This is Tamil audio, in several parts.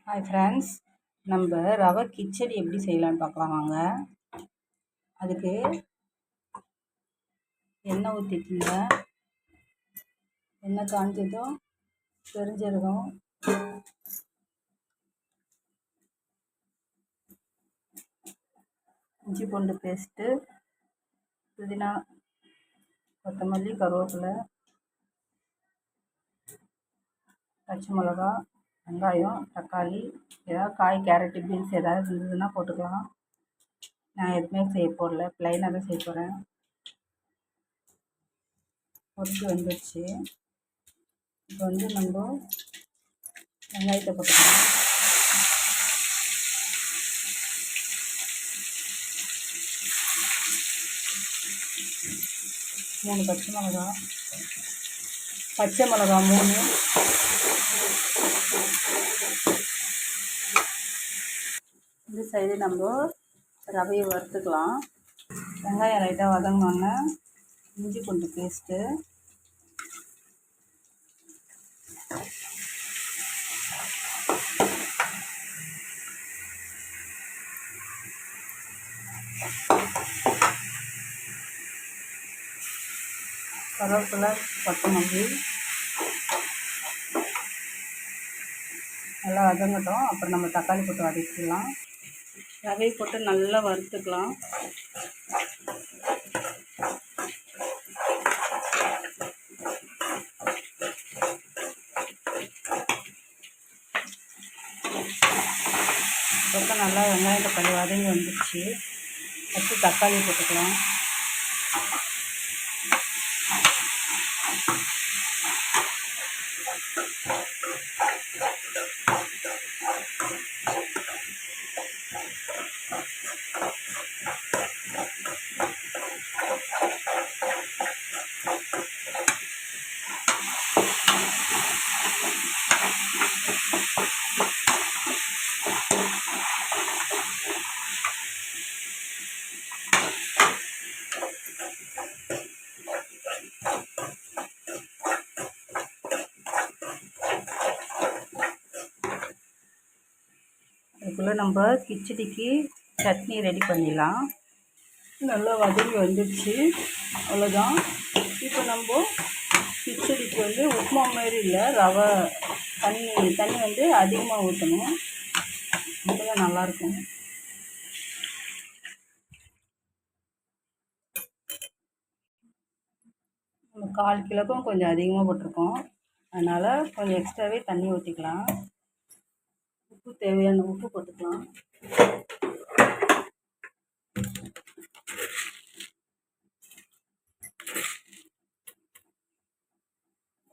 ஹாய் ஃப்ரெண்ட்ஸ், நம்ம ரவை கிச்சடி எப்படி செய்யலான்னு பார்க்கலாம் வாங்க. அதுக்கு எண்ணெய் ஊற்றிட்டுங்க. எண்ணெய் காஞ்சதும் பெருஞ்சீரகம், இஞ்சி பூண்டு பேஸ்ட்டு, புதினா, கொத்தமல்லி, கருவேப்பிலை, பச்சை மிளகா, வெங்காயம், தக்காளி, ஏதாவது காய், கேரட்டு, பீன்ஸ் ஏதாவது இருந்ததுன்னா போட்டுக்கலாம். நான் எதுவுமே செய்ய போடல, ப்ளைனாக தான் செய்ய போகிறேன். பொரிச்சு வந்துடுச்சு. இப்போ நம்ம வெங்காயத்தை போட்டுக்கலாம். மூணு பச்சை மிளகா 3. இந்த சைடு நம்ம ரவையை வறுத்துக்கலாம். வெங்காயம் லைட்டாக வதங்கினோன்னே இஞ்சி பூண்டு பேஸ்ட்டு, கருவேப்பிலை, கொத்தமல்லி நல்லா வதங்கட்டும். அப்புறம் நம்ம தக்காளி போட்டு வதக்கிக்கலாம். ரவை போட்டு நல்லா வறுத்துக்கலாம். பக்கம் நல்லா வெங்காயம் தக்காளி வதங்கி வந்துடுச்சு. ஃபஸ்ட்டு தக்காளி போட்டுக்கலாம். அதுக்குள்ளே நம்ம கிச்சடிக்கு சட்னி ரெடி பண்ணிடலாம். நல்லா வதங்கி வந்துடுச்சு. அவ்வளோதான். இப்போ நம்ம கிச்சடிக்கு உப்புமா மாதிரி இல்லை, ரவை தண்ணி அதிகமாக ஊற்றணும். அப்போ தான் நல்லாயிருக்கும். நம்ம 1/4 கிலோக்கும் கொஞ்சம் அதிகமாக போட்டிருக்கோம். அதனால் கொஞ்சம் எக்ஸ்ட்ராவே தண்ணி ஊற்றிக்கலாம். உப்பு தேவையான உப்பு போட்டுக்கலாம்.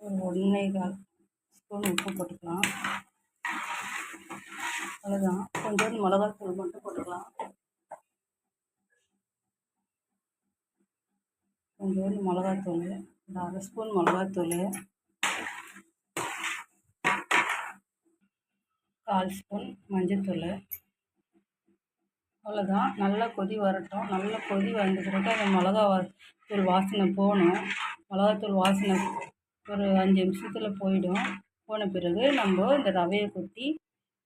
ஒரு 1.25 ஸ்பூன் உப்பு போட்டுக்கலாம். அவ்வளோதான். கொஞ்சோண்டு மிளகாத்தூள் மட்டும் போட்டுக்கலாம். கொஞ்சோண்டு மிளகாத்தூள், 1/2 ஸ்பூன் மிளகாத்தூள், 1/4 ஸ்பூன் மஞ்சத்தூள். அவ்வளோதான். நல்லா கொதி வரட்டும். நல்லா கொதி வந்த பிறகு அந்த மிளகாத்தூள் வாசனை போகணும். மிளகாத்தூள் வாசனை ஒரு 5 நிமிஷத்தில் போயிடும். போன பிறகு நம்ம இந்த ரவையை கொட்டி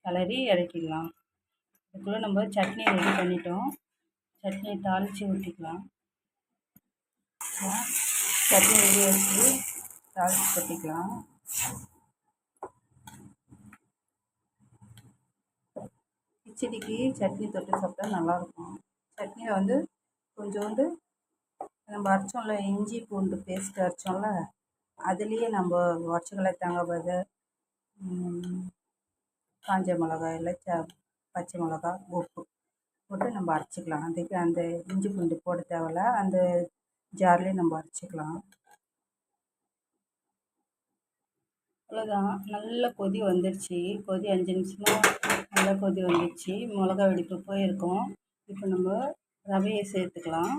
கிளறி இறக்கிடலாம். அதுக்குள்ளே நம்ம சட்னி ரெடி பண்ணிட்டோம். சட்னியை தாளித்து ஊற்றிக்கலாம். சட்னி ரெடி வச்சு தாளித்து கொட்டிக்கலாம். கிச்சடிக்கு சட்னி தொட்டு சாப்பிட்டா நல்லாயிருக்கும். சட்னியில் கொஞ்சோண்டு நம்ம அரைச்சோம்ல, இஞ்சி பூண்டு பேஸ்ட்டு அரைச்சோம்ல, அதுலேயே நம்ம உடச்சக்கல்ல, தேங்காய் பால், காஞ்ச மிளகாய், இல்லை பச்சை மிளகா, உப்பு போட்டு நம்ம அரைச்சிக்கலாம். அதுக்கு அந்த இஞ்சி பூண்டு போட தேவையில்ல, அந்த ஜார்லேயே நம்ம அரைச்சிக்கலாம். அவ்வளோதான். நல்லா கொதி வந்துடுச்சு. கொதி 5 நிமிஷமாக நல்லா கொதி வந்துடுச்சு. மிளகா வெடிப்பு போயிருக்கோம். இப்போ நம்ம ரவையை சேர்த்துக்கலாம்.